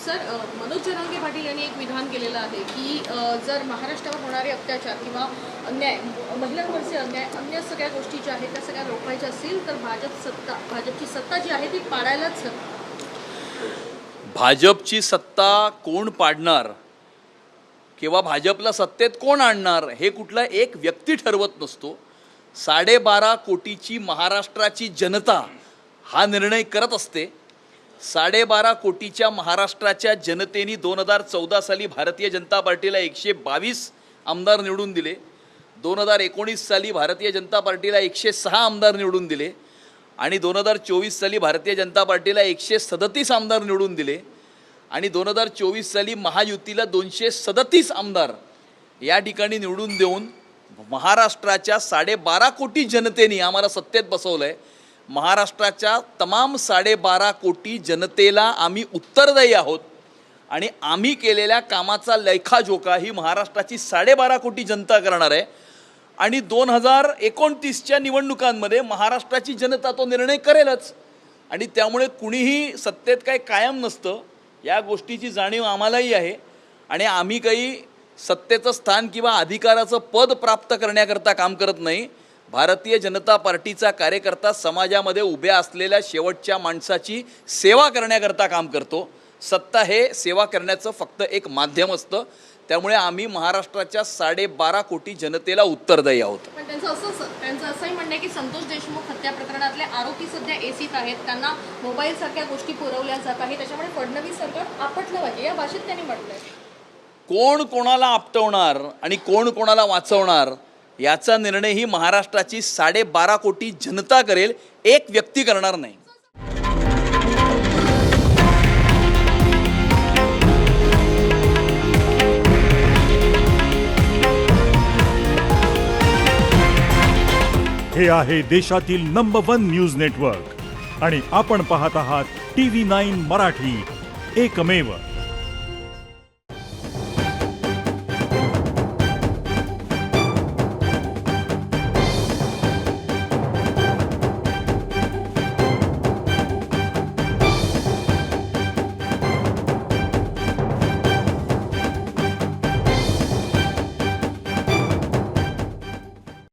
Sir, Manoj Jarange Patil यांनी एक विधान केलेलं आहे की जर महाराष्ट्रावर होणारे अत्याचार किंवा अन्याय, महिलांवरचे अन्याय, अन्य सगळ्या गोष्टी ज्या आहेत त्या सगळ्या रोखायच्या असतील तर भाजपची सत्ता जी आहे ती पाडायलाच हवी. भाजपची सत्ता कोण पाडणार किंवा भाजपला सत्तेत कोण आणणार हे कुठला एक व्यक्ती ठरवत नसतो. 12.5 कोटीची महाराष्ट्राची जनता हा निर्णय करत असते. 12.5 कोटीच्या महाराष्ट्राच्या जनतेने 2014 साली भारतीय जनता पार्टीला 122 आमदार निवडून दिले. 2019 साली भारतीय जनता पार्टीला 106 आमदार निवडून दिले आणि 2024 साली भारतीय जनता पार्टीला 137 आमदार निवडून दिले आणि 2024 साली महायुतीला 237 आमदार या ठिकाणी निवडून देऊन महाराष्ट्राच्या 12.5 कोटी जनतेने आम्हाला सत्तेत बसवलं आहे. महाराष्ट्राच्या तमाम 12.5 कोटी जनतेला आम्ही उत्तरदायी आहोत आणि आम्ही केलेल्या कामाचा लेखाजोखा ही महाराष्ट्राची 12.5 कोटी जनता करणार आहे आणि 2029च्या निवडणुकांमध्ये महाराष्ट्राची जनता तो निर्णय करेलच. आणि त्यामुळे कुणीही सत्तेत काही कायम नसतं या गोष्टीची जाणीव आम्हालाही आहे आणि आम्ही काही सत्तेचं स्थान किंवा अधिकाराचं पद प्राप्त करण्याकरता काम करत नाही. भारतीय जनता पार्टीचा कार्यकर्ता समाजामध्ये उभ्या असलेल्या शेवटच्या माणसाची सेवा करण्याकरता काम करतो. सत्ता हे सेवा करण्याचं फक्त एक माध्यम असतं. त्यामुळे आम्ही महाराष्ट्राच्या 12.5 कोटी जनतेला उत्तरदायी आहोत. पण त्यांचं असंही म्हणणं आहे की संतोष देशमुख हत्या प्रकरणातले आरोपी सध्या एसीत आहेत, त्यांना मोबाईल सारख्या गोष्टी पुरवल्या जात आहेत, त्याच्यामुळे फडणवीस सरकार आपटलं पाहिजे या भाषेत त्यांनी म्हटलंय. कोण कोणाला आपटवणार आणि कोण कोणाला वाचवणार याचा निर्णय ही महाराष्ट्राची 12.5 कोटी जनता करेल, एक व्यक्ती करणार नाही. हे आहे देशातील नंबर 1 न्यूज नेटवर्क आणि आपण पाहत आहात TV9 मराठी, एकमेव.